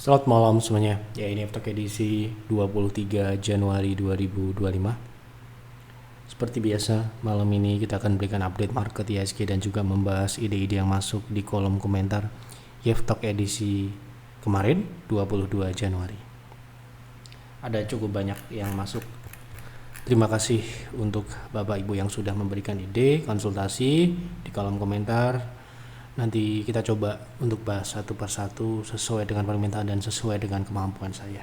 Selamat malam semuanya. Ya, ini Aftok edisi 23 Januari 2025. Seperti biasa, malam ini kita akan berikan update market IHSG dan juga membahas ide-ide yang masuk di kolom komentar Aftok edisi kemarin 22 Januari. Ada cukup banyak yang masuk. Terima kasih untuk Bapak Ibu yang sudah memberikan ide, konsultasi di kolom komentar. Nanti kita coba untuk bahas satu persatu sesuai dengan permintaan dan sesuai dengan kemampuan saya.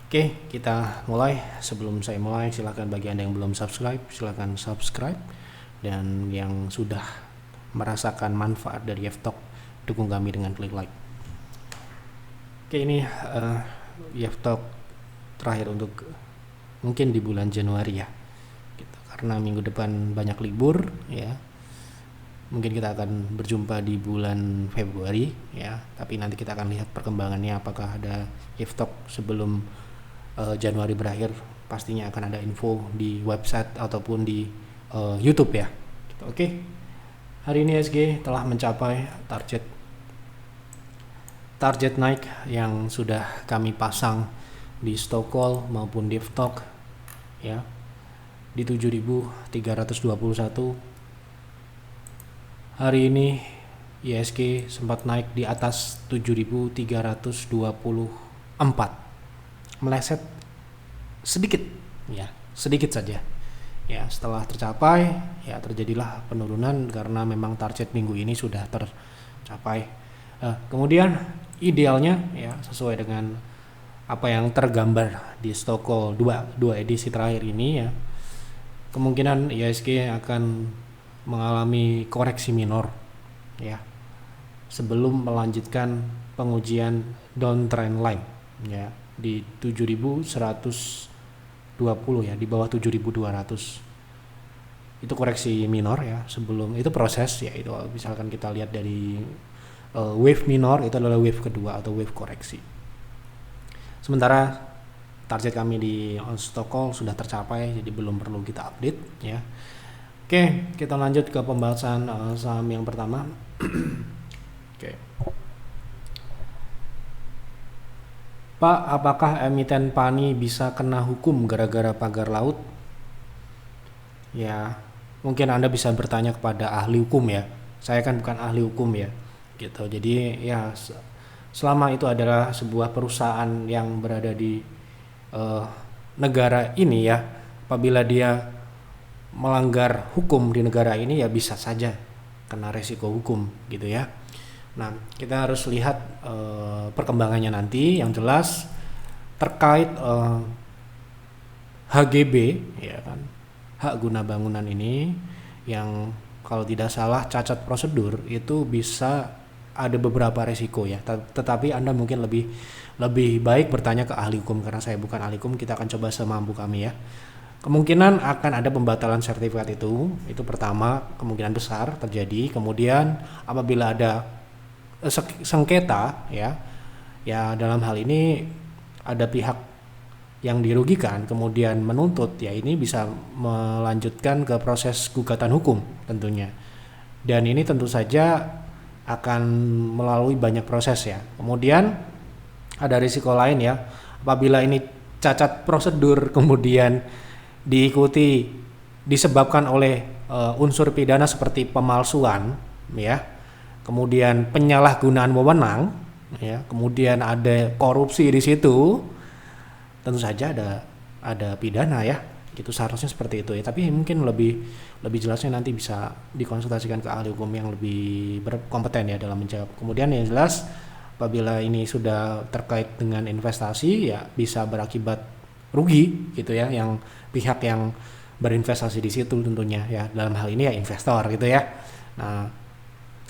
Oke, kita mulai. Sebelum saya mulai, silakan bagi Anda yang belum subscribe, silakan subscribe. Dan yang sudah merasakan manfaat dari Aftok, dukung kami dengan klik like. Oke, ini Aftok terakhir untuk mungkin di bulan Januari ya. Gitu. Karena minggu depan banyak libur ya. Mungkin kita akan berjumpa di bulan Februari ya, tapi nanti kita akan lihat perkembangannya apakah ada Aftok sebelum Januari berakhir. Pastinya akan ada info di website ataupun di YouTube ya. Oke. Hari ini IHSG telah mencapai target naik yang sudah kami pasang di stock call maupun di Aftok ya. Di 7.321. Hari ini IHSG sempat naik di atas 7.324, meleset sedikit ya, sedikit saja ya. Setelah tercapai ya terjadilah penurunan karena memang target minggu ini sudah tercapai. Kemudian idealnya ya sesuai dengan apa yang tergambar di stock call dua edisi terakhir ini ya, kemungkinan IHSG akan mengalami koreksi minor ya sebelum melanjutkan pengujian downtrend line ya di 7.120 ya, di bawah 7.200. Itu koreksi minor ya, sebelum itu proses ya. Itu misalkan kita lihat dari wave minor, itu adalah wave kedua atau wave koreksi. Sementara target kami di on stock call sudah tercapai, jadi belum perlu kita update ya. Oke, kita lanjut ke pembahasan saham yang pertama. Oke. Pak, apakah emiten PANI bisa kena hukum gara-gara pagar laut? Ya, mungkin Anda bisa bertanya kepada ahli hukum ya. Saya kan bukan ahli hukum ya. Gitu. Jadi ya selama itu adalah sebuah perusahaan yang berada di negara ini ya, apabila dia melanggar hukum di negara ini ya bisa saja kena resiko hukum gitu ya. Nah, kita harus lihat perkembangannya nanti. Yang jelas terkait HGB ya kan, hak guna bangunan ini yang kalau tidak salah cacat prosedur itu bisa ada beberapa resiko ya. Tetapi Anda mungkin lebih baik bertanya ke ahli hukum karena saya bukan ahli hukum. Kita akan coba semampu kami ya. Kemungkinan akan ada pembatalan sertifikat itu pertama kemungkinan besar terjadi. Kemudian apabila ada sengketa ya dalam hal ini ada pihak yang dirugikan kemudian menuntut ya, ini bisa melanjutkan ke proses gugatan hukum tentunya. Dan ini tentu saja akan melalui banyak proses ya. Kemudian ada risiko lain ya, apabila ini cacat prosedur kemudian diikuti disebabkan oleh unsur pidana seperti pemalsuan ya, kemudian penyalahgunaan wewenang ya, kemudian ada korupsi di situ, tentu saja ada pidana ya. Itu seharusnya seperti itu ya, tapi mungkin lebih jelasnya nanti bisa dikonsultasikan ke ahli hukum yang lebih berkompeten ya dalam menjawab. Kemudian yang jelas apabila ini sudah terkait dengan investasi ya bisa berakibat rugi gitu ya, yang pihak yang berinvestasi di situ tentunya ya, dalam hal ini ya investor gitu ya. Nah,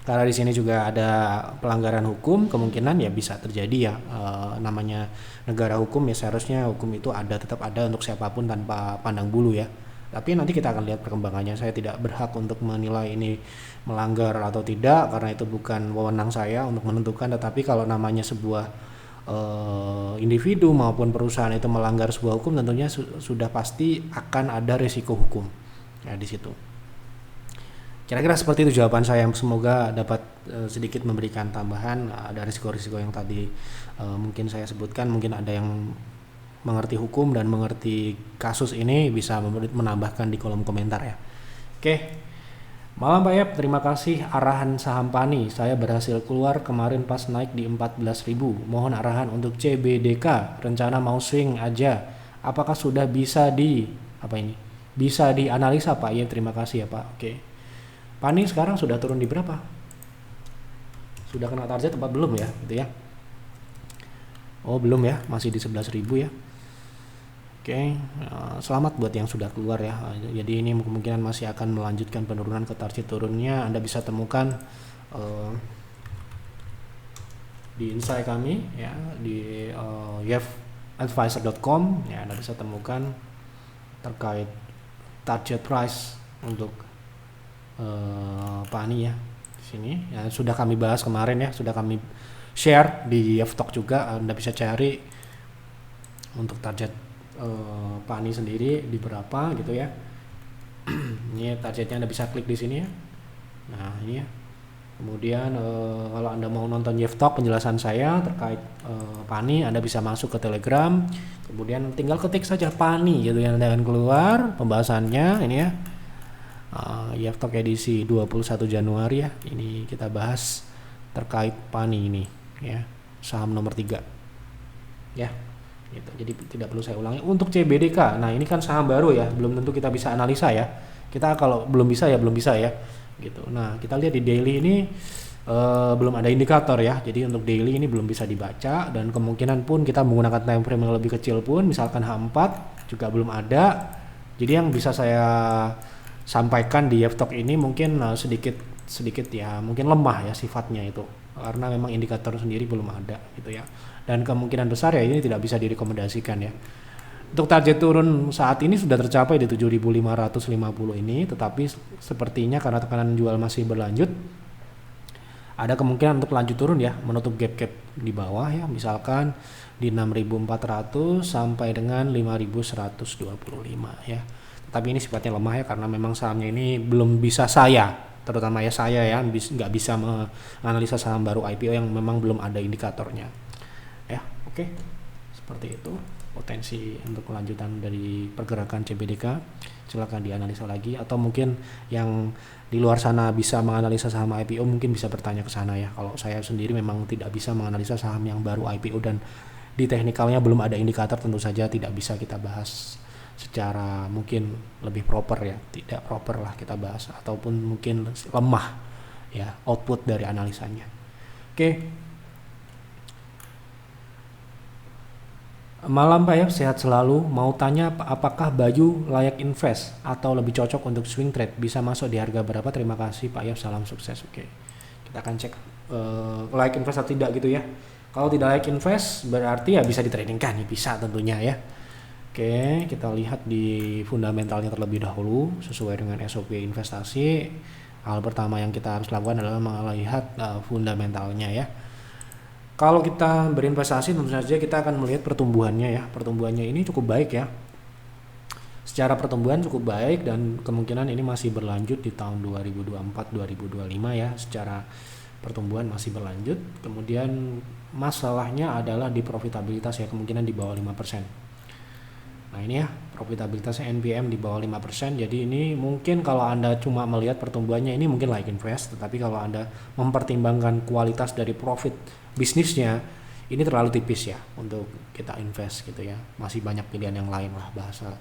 karena di sini juga ada pelanggaran hukum, kemungkinan ya bisa terjadi ya namanya negara hukum ya, seharusnya hukum itu tetap ada untuk siapapun tanpa pandang bulu ya. Tapi nanti kita akan lihat perkembangannya. Saya tidak berhak untuk menilai ini melanggar atau tidak karena itu bukan wewenang saya untuk menentukan. Tetapi kalau namanya sebuah individu maupun perusahaan itu melanggar sebuah hukum, tentunya sudah pasti akan ada risiko hukum ya di situ. Kira-kira seperti itu jawaban saya, semoga dapat sedikit memberikan tambahan. Ada risiko-risiko yang tadi mungkin saya sebutkan, mungkin ada yang mengerti hukum dan mengerti kasus ini bisa menambahkan di kolom komentar ya. Oke. Malam Pak Yap, terima kasih arahan saham PANI. Saya berhasil keluar kemarin pas naik di 14.000. Mohon arahan untuk CBDK. Rencana mau swing aja. Apakah sudah bisa bisa dianalisa Pak? Ya, terima kasih ya Pak. Oke. PANI sekarang sudah turun di berapa? Sudah kena target apa belum ya? Gitu ya. Oh, belum ya, masih di 11.000 ya. Oke, selamat buat yang sudah keluar ya. Jadi ini kemungkinan masih akan melanjutkan penurunan ke target turunnya. Anda bisa temukan di insight kami ya, di yefadvisor.com ya. Anda bisa temukan terkait target price untuk PANI ya. Di sini ya, sudah kami bahas kemarin ya, sudah kami share di Yeftalk juga. Anda bisa cari untuk target PANI sendiri di berapa gitu ya. Ini targetnya Anda bisa klik di sini ya. Nah ini ya. Kemudian kalau Anda mau nonton Yeftalk penjelasan saya terkait PANI, Anda bisa masuk ke Telegram. Kemudian tinggal ketik saja PANI gitu ya, Anda akan keluar pembahasannya ini ya. Yeftalk edisi 21 Januari ya. Ini kita bahas terkait PANI ini ya, saham nomor 3 ya gitu. Jadi tidak perlu saya ulangi. Untuk CBDK, nah ini kan saham baru ya, belum tentu kita bisa analisa ya. Kita kalau belum bisa ya gitu. Nah kita lihat di daily ini belum ada indikator ya, jadi untuk daily ini belum bisa dibaca, dan kemungkinan pun kita menggunakan time frame yang lebih kecil pun, misalkan H4 juga belum ada. Jadi yang bisa saya sampaikan di Yeftalk ini mungkin sedikit ya, mungkin lemah ya sifatnya itu, karena memang indikator sendiri belum ada gitu ya, dan kemungkinan besar ya ini tidak bisa direkomendasikan ya. Untuk target turun saat ini sudah tercapai di 7.550 ini, tetapi sepertinya karena tekanan jual masih berlanjut, ada kemungkinan untuk lanjut turun ya, menutup gap-gap di bawah ya, misalkan di 6.400 sampai dengan 5.125 ya. Tapi ini sifatnya lemah ya, karena memang sahamnya ini belum bisa terutama ya saya ya, nggak bisa menganalisa saham baru IPO yang memang belum ada indikatornya ya. Oke, seperti itu potensi untuk kelanjutan dari pergerakan CBDK. Silakan dianalisa lagi, atau mungkin yang di luar sana bisa menganalisa saham IPO mungkin bisa bertanya ke sana ya. Kalau saya sendiri memang tidak bisa menganalisa saham yang baru IPO dan di teknikalnya belum ada indikator, tentu saja tidak bisa kita bahas secara mungkin lebih proper ya, tidak proper lah kita bahas, ataupun mungkin lemah ya output dari analisanya. Oke. Malam Pak Yap, sehat selalu. Mau tanya apakah Bayu layak invest atau lebih cocok untuk swing trade? Bisa masuk di harga berapa? Terima kasih Pak Yap, salam sukses. Oke, kita akan cek layak invest atau tidak gitu ya. Kalau tidak layak invest berarti ya bisa ditradingkan ya, bisa tentunya ya. Oke, kita lihat di fundamentalnya terlebih dahulu sesuai dengan SOP investasi. Hal pertama yang kita harus lakukan adalah melihat fundamentalnya ya. Kalau kita berinvestasi tentu saja kita akan melihat pertumbuhannya ya. Pertumbuhannya ini cukup baik ya. Secara pertumbuhan cukup baik, dan kemungkinan ini masih berlanjut di tahun 2024-2025 ya. Secara pertumbuhan masih berlanjut. Kemudian masalahnya adalah di profitabilitas ya, kemungkinan di bawah 5%. Nah ini ya, profitabilitasnya NPM di bawah 5%. Jadi ini mungkin kalau Anda cuma melihat pertumbuhannya ini mungkin like invest, tetapi kalau Anda mempertimbangkan kualitas dari profit bisnisnya, ini terlalu tipis ya untuk kita invest gitu ya. Masih banyak pilihan yang lain lah, bahasa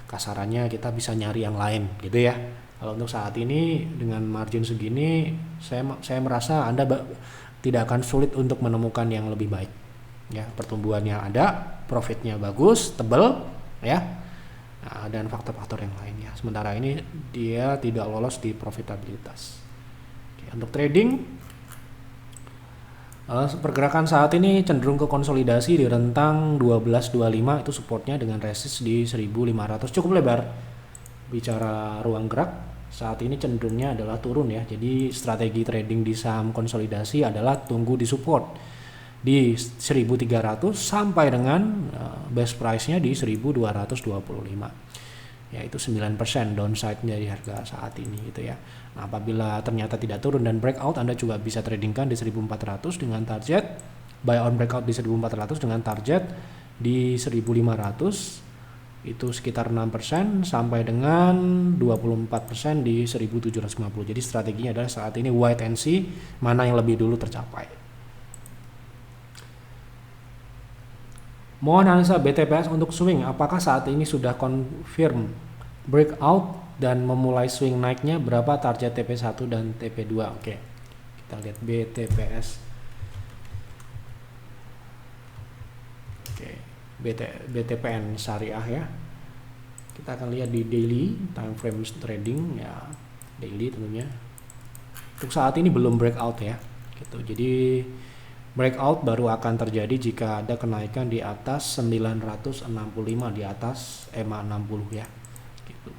kasarannya kita bisa nyari yang lain gitu ya. Kalau untuk saat ini dengan margin segini, saya merasa Anda tidak akan sulit untuk menemukan yang lebih baik ya. Pertumbuhannya ada, profitnya bagus, tebal ya, nah, dan faktor-faktor yang lainnya. Sementara ini dia tidak lolos di profitabilitas. Oke, untuk trading, pergerakan saat ini cenderung ke konsolidasi di rentang 1225, itu supportnya dengan resist di 1500, cukup lebar. Bicara ruang gerak, saat ini cenderungnya adalah turun ya. Jadi strategi trading di saham konsolidasi adalah tunggu di support di 1300 sampai dengan base price-nya di 1225 yaitu 9% downside dari harga saat ini gitu ya. Nah, apabila ternyata tidak turun dan breakout, Anda juga bisa tradingkan di 1400 dengan target buy on breakout di 1400 dengan target di 1500, itu sekitar 6% sampai dengan 24% di 1750. Jadi strateginya adalah saat ini wait and see mana yang lebih dulu tercapai. Mohon analisa BTPS untuk swing, apakah saat ini sudah confirm breakout dan memulai swing naiknya, berapa target TP1 dan TP2? Oke, kita lihat BTPS. Oke, BTPN syariah ya. Kita akan lihat di daily time frame trading ya, daily tentunya. Untuk saat ini belum breakout ya, gitu. Jadi breakout baru akan terjadi jika ada kenaikan di atas 965, di atas EMA 60 ya, gitu.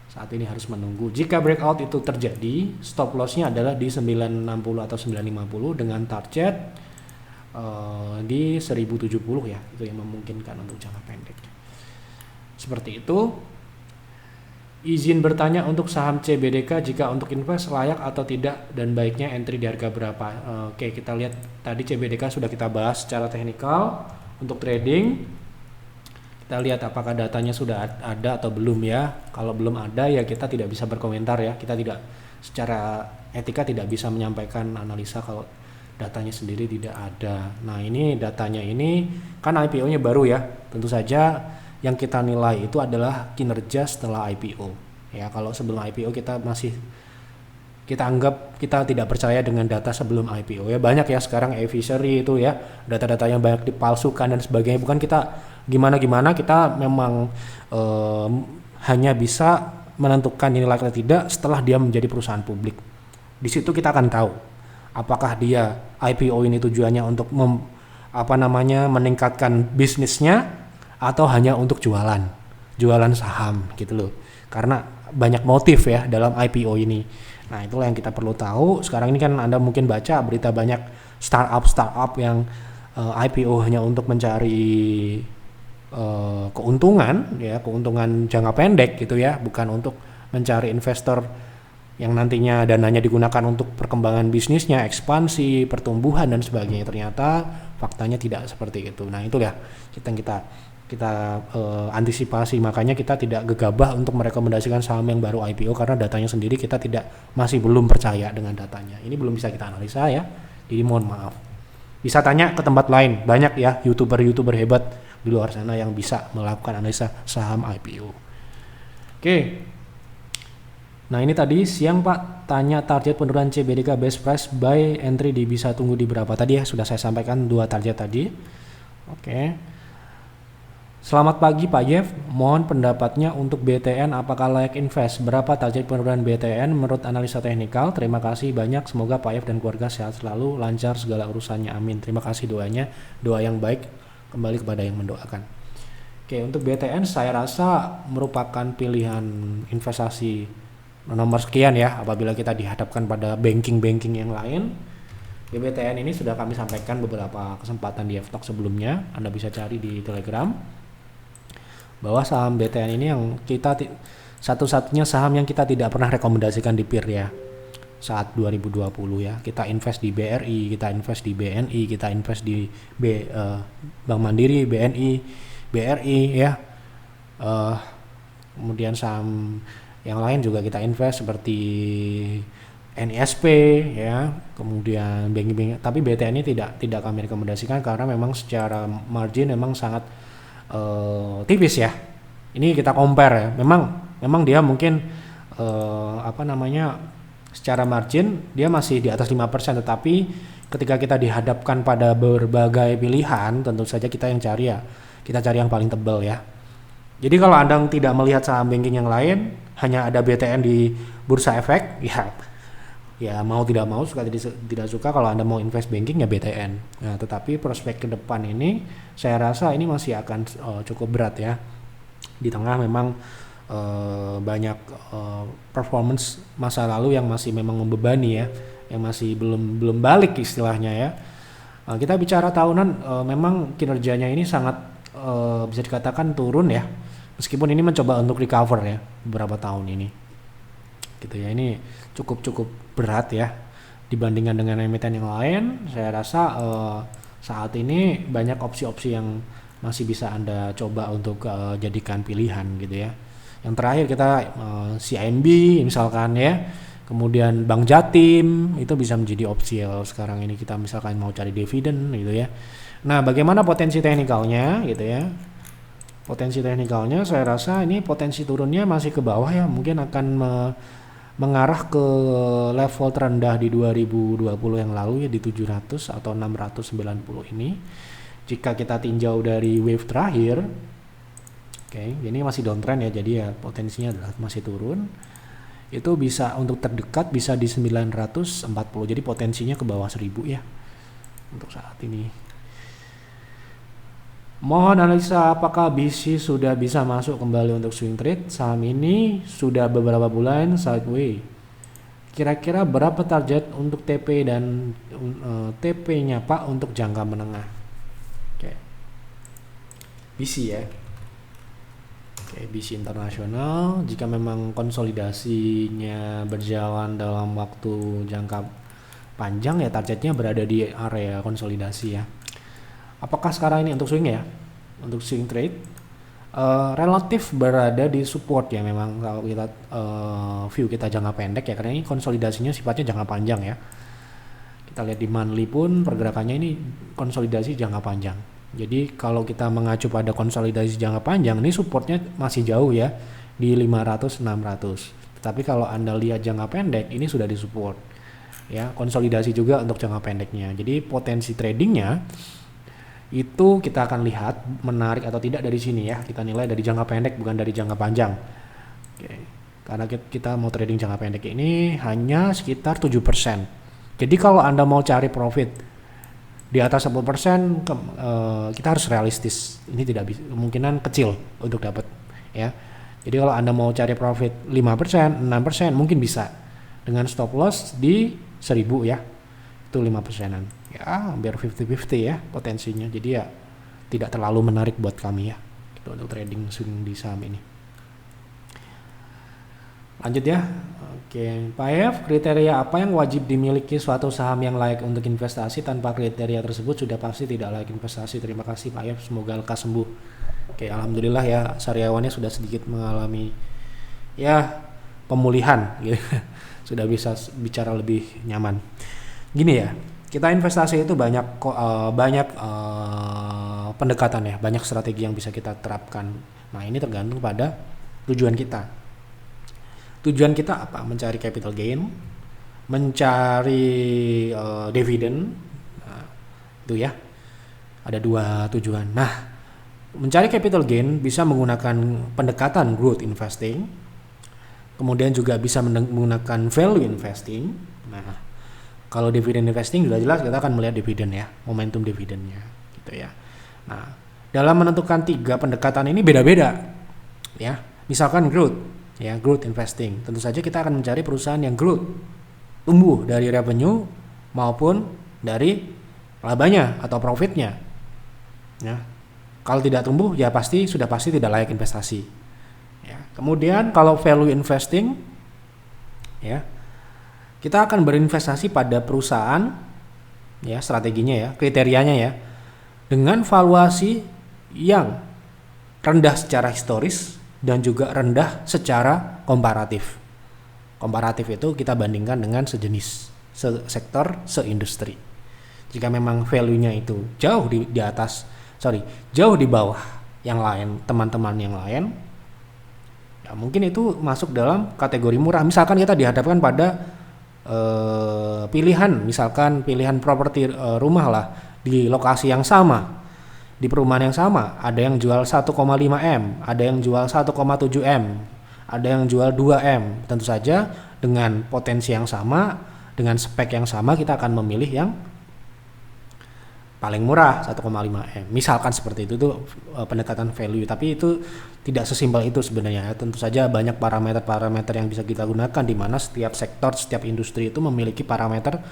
Saat ini harus menunggu. Jika breakout itu terjadi, stop lossnya adalah di 960 atau 950 dengan target di 1070 ya, itu yang memungkinkan untuk jangka pendek. Seperti itu. Izin bertanya untuk saham CBDK, jika untuk invest layak atau tidak dan baiknya entry di harga berapa? Oke, kita lihat tadi CBDK sudah kita bahas secara teknikal. Untuk trading kita lihat apakah datanya sudah ada atau belum ya. Kalau belum ada ya kita tidak bisa berkomentar ya. Kita tidak, secara etika tidak bisa menyampaikan analisa kalau datanya sendiri tidak ada. Nah, ini datanya ini kan IPO-nya baru ya. Tentu saja yang kita nilai itu adalah kinerja setelah IPO ya. Kalau sebelum IPO kita anggap kita tidak percaya dengan data sebelum IPO ya. Banyak ya sekarang advisory itu ya, data-data yang banyak dipalsukan dan sebagainya. Bukan kita gimana-gimana, kita memang hanya bisa menentukan ini layak atau tidak setelah dia menjadi perusahaan publik. Di situ kita akan tahu apakah dia IPO ini tujuannya untuk meningkatkan bisnisnya atau hanya untuk jualan saham gitu loh. Karena banyak motif ya dalam IPO ini. Nah, itulah yang kita perlu tahu. Sekarang ini kan Anda mungkin baca berita banyak startup yang IPO hanya untuk mencari keuntungan jangka pendek gitu ya, bukan untuk mencari investor yang nantinya dananya digunakan untuk perkembangan bisnisnya, ekspansi, pertumbuhan dan sebagainya. Ternyata faktanya tidak seperti itu. Nah, itu ya kita antisipasi, makanya kita tidak gegabah untuk merekomendasikan saham yang baru IPO karena datanya sendiri kita masih belum percaya dengan datanya. Ini belum bisa kita analisa ya. Jadi mohon maaf. Bisa tanya ke tempat lain, banyak ya YouTuber hebat di luar sana yang bisa melakukan analisa saham IPO. Oke. Nah, ini tadi siang Pak tanya target penurunan CBDK best price buy entry bisa tunggu di berapa? Tadi ya sudah saya sampaikan 2 target tadi. Oke. Selamat pagi Pak Jeff, mohon pendapatnya untuk BTN, apakah layak invest? Berapa target penurunan BTN menurut analisa teknikal? Terima kasih banyak, semoga Pak Jeff dan keluarga sehat selalu, lancar segala urusannya, amin. Terima kasih doanya, doa yang baik kembali kepada yang mendoakan. Oke, untuk BTN saya rasa merupakan pilihan investasi nomor sekian ya, apabila kita dihadapkan pada banking yang lain. BTN ini sudah kami sampaikan beberapa kesempatan di F-Talk sebelumnya, Anda bisa cari di Telegram, bahwa saham BTN ini yang kita satu-satunya saham yang kita tidak pernah rekomendasikan di peer ya saat 2020 ya. Kita invest di BRI, kita invest di BNI, kita invest di Bank Mandiri, BNI, BRI ya. Kemudian saham yang lain juga kita invest seperti NISP ya, kemudian bank, tapi BTN ini tidak kami rekomendasikan karena memang secara margin memang sangat tipis ya. Ini kita compare ya. Memang dia mungkin secara margin dia masih di atas 5%, tetapi ketika kita dihadapkan pada berbagai pilihan, tentu saja kita cari yang paling tebal ya. Jadi kalau Anda tidak melihat saham banking yang lain, hanya ada BTN di Bursa Efek ya mau tidak mau, suka tidak suka, kalau Anda mau invest banking ya BTN. Nah, tetapi prospek ke depan ini saya rasa ini masih akan cukup berat ya. Di tengah memang banyak performance masa lalu yang masih memang membebani ya, yang masih belum balik istilahnya ya. Kita bicara tahunan, memang kinerjanya ini sangat bisa dikatakan turun ya. Meskipun ini mencoba untuk recover ya beberapa tahun ini. Gitu ya. Ini cukup berat ya dibandingkan dengan emiten yang lain. Saya rasa saat ini banyak opsi-opsi yang masih bisa Anda coba untuk jadikan pilihan gitu ya. Yang terakhir kita CIMB misalkan ya. Kemudian Bank Jatim itu bisa menjadi opsi ya kalau sekarang ini kita misalkan mau cari dividen gitu ya. Nah, bagaimana potensi teknikalnya gitu ya? Potensi teknikalnya saya rasa ini potensi turunnya masih ke bawah ya, mungkin akan mengarah ke level terendah di 2020 yang lalu ya, di 700 atau 690 ini. Jika kita tinjau dari wave terakhir, oke, ini masih downtrend ya, jadi ya potensinya adalah masih turun. Itu bisa untuk terdekat bisa di 940, jadi potensinya ke bawah 1000 ya untuk saat ini. Mohon analisa apakah BC sudah bisa masuk kembali untuk swing trade. Saham ini sudah beberapa bulan sideways. Kira-kira berapa target untuk TP dan TP-nya Pak untuk jangka menengah? Oke. BC ya. Oke, BC internasional jika memang konsolidasinya berjalan dalam waktu jangka panjang ya, targetnya berada di area konsolidasi ya. Apakah sekarang ini untuk swing ya? Untuk swing trade relatif berada di support ya, memang kalau kita view kita jangka pendek ya, karena ini konsolidasinya sifatnya jangka panjang ya. Kita lihat di monthly pun pergerakannya ini konsolidasi jangka panjang. Jadi kalau kita mengacu pada konsolidasi jangka panjang, ini supportnya masih jauh ya di 500-600. Tapi kalau Anda lihat jangka pendek, ini sudah disupport ya, konsolidasi juga untuk jangka pendeknya. Jadi potensi tradingnya itu kita akan lihat menarik atau tidak dari sini ya. Kita nilai dari jangka pendek bukan dari jangka panjang. Oke. Karena kita mau trading jangka pendek ini hanya sekitar 7%. Jadi kalau Anda mau cari profit di atas 10%, kita harus realistis. Ini tidak bisa, kemungkinan kecil untuk dapat ya. Jadi kalau Anda mau cari profit 5%, 6% mungkin bisa dengan stop loss di 1000 ya. Itu 5%-an. Ya, hampir 50-50 ya potensinya. Jadi ya tidak terlalu menarik buat kami ya gitu, untuk trading swing di saham ini. Lanjut ya. Oke, Pak F, kriteria apa yang wajib dimiliki suatu saham yang layak untuk investasi? Tanpa kriteria tersebut sudah pasti tidak layak investasi. Terima kasih Pak F, semoga lekas sembuh. Oke, alhamdulillah ya, sariawannya sudah sedikit mengalami ya pemulihan gitu. Sudah bisa bicara lebih nyaman. Gini ya, kita investasi itu banyak pendekatan ya, banyak strategi yang bisa kita terapkan. Nah, ini tergantung pada tujuan kita. Tujuan kita apa? Mencari capital gain, mencari dividen. Nah, itu ya. Ada dua tujuan. Nah, mencari capital gain bisa menggunakan pendekatan growth investing. Kemudian juga bisa menggunakan value investing. Nah, kalau dividen investing sudah jelas kita akan melihat dividen ya, momentum dividennya gitu ya. Nah, dalam menentukan 3 pendekatan ini beda-beda ya. Misalkan growth ya, growth investing. Tentu saja kita akan mencari perusahaan yang growth, tumbuh dari revenue maupun dari labanya atau profitnya. Ya. Kalau tidak tumbuh ya sudah pasti tidak layak investasi. Ya. Kemudian kalau value investing ya, kita akan berinvestasi pada perusahaan ya, strateginya ya, kriterianya ya, dengan valuasi yang rendah secara historis dan juga rendah secara komparatif. Komparatif itu kita bandingkan dengan sejenis, sektor, seindustri. Jika memang value-nya itu jauh jauh di bawah yang lain, teman-teman yang lain, ya mungkin itu masuk dalam kategori murah. Misalkan kita dihadapkan pada pilihan, misalkan pilihan properti rumah lah di lokasi yang sama, di perumahan yang sama, ada yang jual 1,5 M, ada yang jual 1,7 M, ada yang jual 2 M. Tentu saja dengan potensi yang sama, dengan spek yang sama, kita akan memilih yang paling murah 1,5 M. Misalkan seperti itu tuh pendekatan value, tapi itu tidak sesimpel itu sebenarnya. Tentu saja banyak parameter-parameter yang bisa kita gunakan, di mana setiap sektor, setiap industri itu memiliki parameter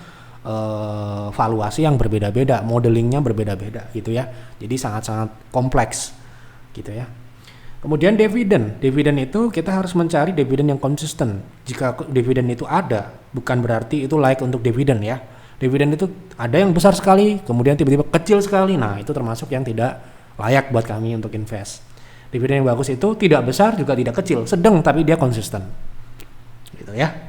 valuasi yang berbeda-beda, modelingnya berbeda-beda gitu ya. Jadi sangat-sangat kompleks gitu ya. Kemudian dividen. Dividen itu kita harus mencari dividen yang konsisten. Jika dividen itu ada, bukan berarti itu layak untuk dividen ya. Dividen itu ada yang besar sekali, kemudian tiba-tiba kecil sekali. Nah, itu termasuk yang tidak layak buat kami untuk invest. Dividen yang bagus itu tidak besar juga tidak kecil, sedang tapi dia konsisten. Gitu ya.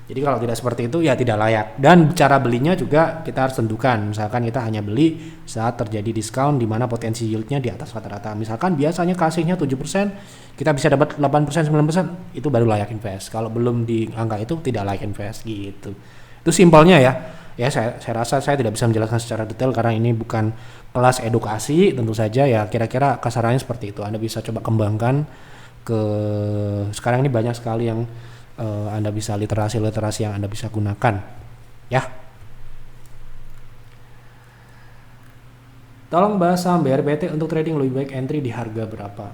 Jadi kalau tidak seperti itu ya tidak layak. Dan cara belinya juga kita harus tentukan. Misalkan kita hanya beli saat terjadi diskon di mana potensi yieldnya di atas rata-rata. Misalkan biasanya kasihnya 7%, kita bisa dapat 8%, 9%, itu baru layak invest. Kalau belum di angka itu tidak layak invest gitu. Itu simpelnya ya. Ya saya rasa saya tidak bisa menjelaskan secara detail karena ini bukan kelas edukasi, tentu saja ya kira-kira kasarannya seperti itu. Anda bisa coba kembangkan ke sekarang ini banyak sekali yang Anda bisa literasi yang Anda bisa gunakan ya. Tolong bahas saham BRPT untuk trading lebih baik entry di harga berapa?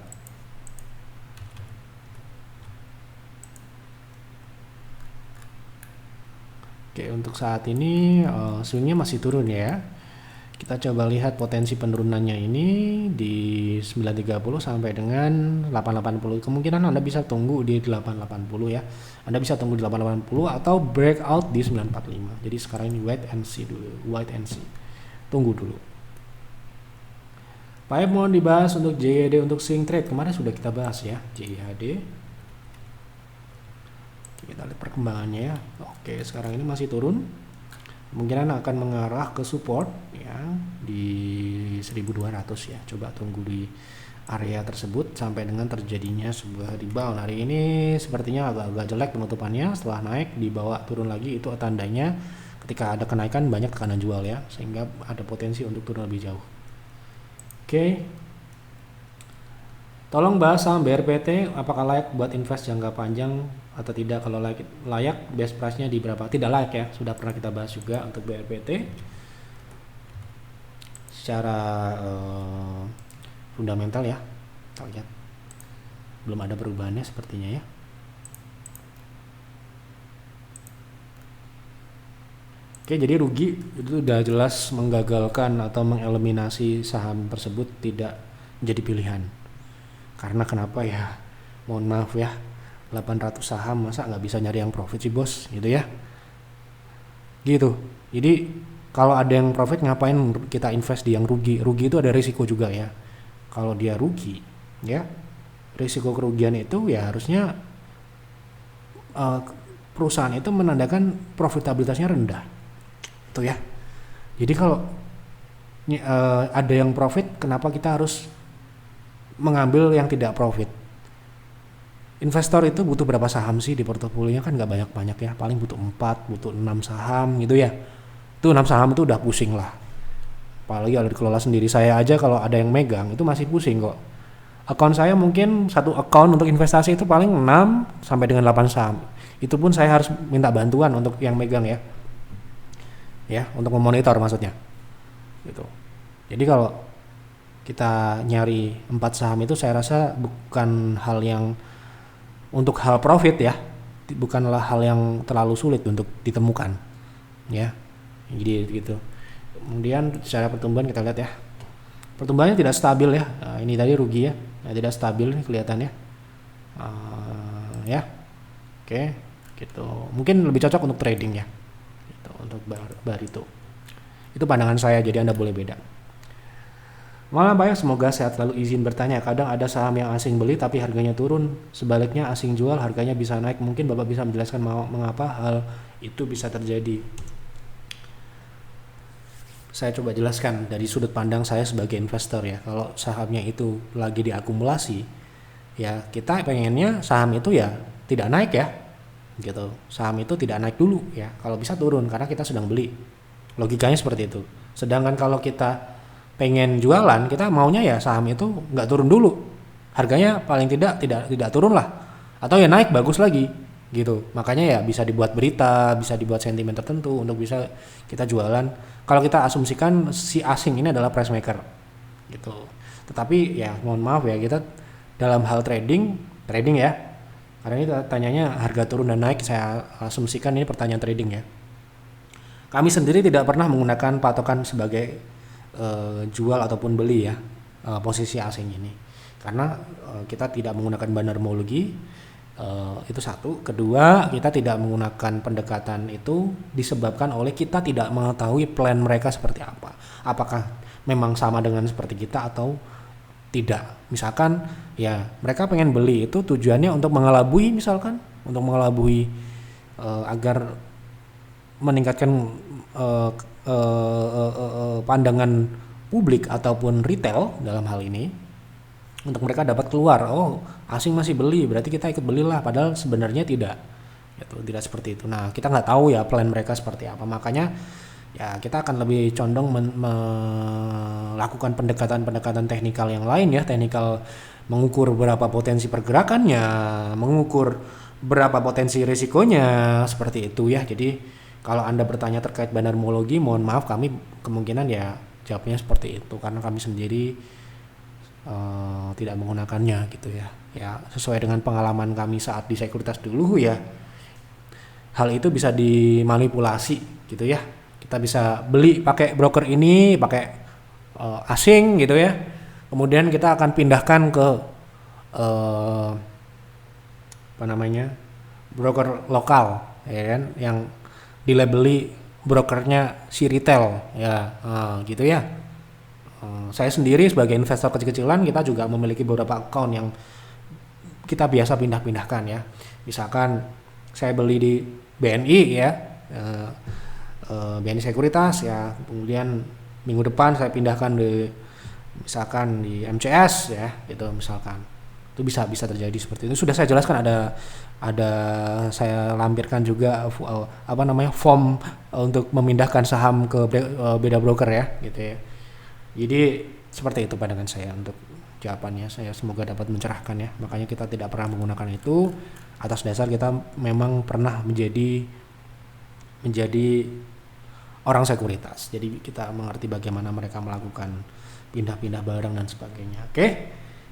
Oke, untuk saat ini swingnya masih turun ya. Kita coba lihat potensi penurunannya ini di 930 sampai dengan 880. Kemungkinan Anda bisa tunggu di 880 ya. Anda bisa tunggu di 880 atau breakout di 945. Jadi sekarang ini wait and see dulu, wait and see. Tunggu dulu. Pak mohon dibahas untuk JIHD untuk swing trade. Kemarin sudah kita bahas ya, JIHD. Kita lihat perkembangannya ya. Oke, sekarang ini masih turun. Kemungkinan akan mengarah ke support ya di 1200 ya. Coba tunggu di area tersebut sampai dengan terjadinya sebuah rebound. Hari ini sepertinya agak-agak jelek penutupannya, setelah naik dibawa turun lagi, itu tandanya ketika ada kenaikan banyak tekanan jual ya, sehingga ada potensi untuk turun lebih jauh. Oke. Tolong bahas saham BRPT, apakah layak buat invest jangka panjang atau tidak? Kalau layak best price-nya di berapa? Tidak layak ya, sudah pernah kita bahas juga untuk BRPT. Secara fundamental ya, kita lihat belum ada perubahannya sepertinya ya. Oke, jadi rugi itu udah jelas menggagalkan atau mengeliminasi saham tersebut tidak menjadi pilihan. Karena kenapa ya? Mohon maaf ya, 800 saham masa nggak bisa nyari yang profit sih bos, gitu ya. Gitu. Jadi kalau ada yang profit ngapain kita invest di yang rugi? Rugi itu ada risiko juga ya. Kalau dia rugi, ya risiko kerugian itu ya harusnya perusahaan itu menandakan profitabilitasnya rendah, itu ya. Jadi kalau ada yang profit, kenapa kita harus mengambil yang tidak profit? Investor itu butuh berapa saham sih di portofolionya? Kan nggak banyak-banyak ya, paling butuh 4, butuh 6 saham gitu ya. Itu 6 saham itu udah pusing lah. Apalagi kalau dikelola sendiri. Saya aja kalau ada yang megang itu masih pusing kok. Akun saya mungkin satu akun untuk investasi itu paling 6 sampai dengan 8 saham. Itu pun saya harus minta bantuan untuk yang megang ya. Ya, untuk memonitor maksudnya. Gitu. Jadi kalau kita nyari 4 saham itu saya rasa bukan hal yang untuk hal profit ya, bukanlah hal yang terlalu sulit untuk ditemukan ya. Jadi gitu. Kemudian secara pertumbuhan kita lihat ya, pertumbuhannya tidak stabil ya. Nah, ini tadi rugi ya, nah, tidak stabil nih kelihatannya ya. Oke, gitu. Mungkin lebih cocok untuk trading ya, gitu, untuk bar itu pandangan saya, jadi Anda boleh beda. Malam Pak, semoga sehat selalu. Izin bertanya, kadang ada saham yang asing beli tapi harganya turun, sebaliknya asing jual harganya bisa naik. Mungkin Bapak bisa menjelaskan mengapa hal itu bisa terjadi? Saya coba jelaskan dari sudut pandang saya sebagai investor ya. Kalau sahamnya itu lagi diakumulasi, ya kita pengennya saham itu ya tidak naik ya, gitu. Saham itu tidak naik dulu ya, kalau bisa turun karena kita sedang beli. Logikanya seperti itu. Sedangkan kalau kita pengen jualan, kita maunya ya saham itu nggak turun dulu, harganya paling tidak turun lah, atau ya naik bagus lagi gitu. Makanya ya bisa dibuat berita, bisa dibuat sentimen tertentu untuk bisa kita jualan kalau kita asumsikan si asing ini adalah price maker gitu. Tetapi ya mohon maaf ya, kita dalam hal trading ya, karena ini tanyanya harga turun dan naik, saya asumsikan ini pertanyaan trading ya. Kami sendiri tidak pernah menggunakan patokan sebagai jual ataupun beli ya, posisi asing ini. karena kita tidak menggunakan banarmologi. Itu satu. Kedua, kita tidak menggunakan pendekatan itu disebabkan oleh kita tidak mengetahui plan mereka seperti apa. Apakah memang sama dengan seperti kita atau tidak. Misalkan ya mereka pengen beli itu tujuannya untuk mengelabui, misalkan untuk mengelabui agar meningkatkan pandangan publik ataupun retail dalam hal ini, untuk mereka dapat keluar, oh asing masih beli berarti kita ikut belilah, padahal sebenarnya tidak gitu, tidak seperti itu. Nah kita nggak tahu ya plan mereka seperti apa, makanya ya kita akan lebih condong melakukan pendekatan-pendekatan teknikal yang lain ya, teknikal mengukur berapa potensi pergerakannya, mengukur berapa potensi risikonya, seperti itu ya. Jadi kalau Anda bertanya terkait banarmologi, mohon maaf kami kemungkinan ya jawabnya seperti itu karena kami sendiri tidak menggunakannya gitu ya. Ya sesuai dengan pengalaman kami saat di sekuritas dulu ya, hal itu bisa dimanipulasi gitu ya. Kita bisa beli pakai broker ini, pakai asing gitu ya. Kemudian kita akan pindahkan ke broker lokal ya kan, yang dilabeli brokernya si retail ya, gitu ya. Saya sendiri sebagai investor kecil-kecilan, kita juga memiliki beberapa account yang kita biasa pindah-pindahkan ya. Misalkan saya beli di BNI ya, BNI Sekuritas ya, kemudian minggu depan saya pindahkan misalkan di MCS ya gitu misalkan. Itu bisa terjadi seperti itu. Sudah saya jelaskan, ada saya lampirkan juga form untuk memindahkan saham ke beda broker ya gitu ya. Jadi seperti itu pandangan saya untuk jawabannya. Saya semoga dapat mencerahkan ya. Makanya kita tidak pernah menggunakan itu atas dasar kita memang pernah menjadi orang sekuritas. Jadi kita mengerti bagaimana mereka melakukan pindah-pindah barang dan sebagainya. Oke,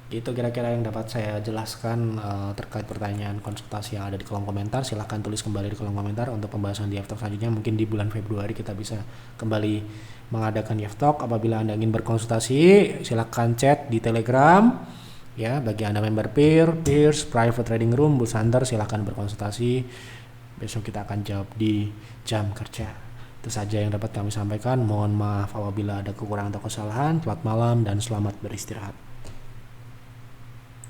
itu kira-kira yang dapat saya jelaskan terkait pertanyaan konsultasi yang ada di kolom komentar. Silahkan tulis kembali di kolom komentar untuk pembahasan di F-Talk selanjutnya. Mungkin di bulan Februari kita bisa kembali mengadakan F-Talk. Apabila Anda ingin berkonsultasi, silahkan chat di Telegram ya. Bagi Anda member Peers, Private Trading Room, Bulls Hunter, silahkan berkonsultasi. Besok kita akan jawab di jam kerja. Itu saja yang dapat kami sampaikan. Mohon maaf apabila ada kekurangan atau kesalahan. Selamat malam dan selamat beristirahat.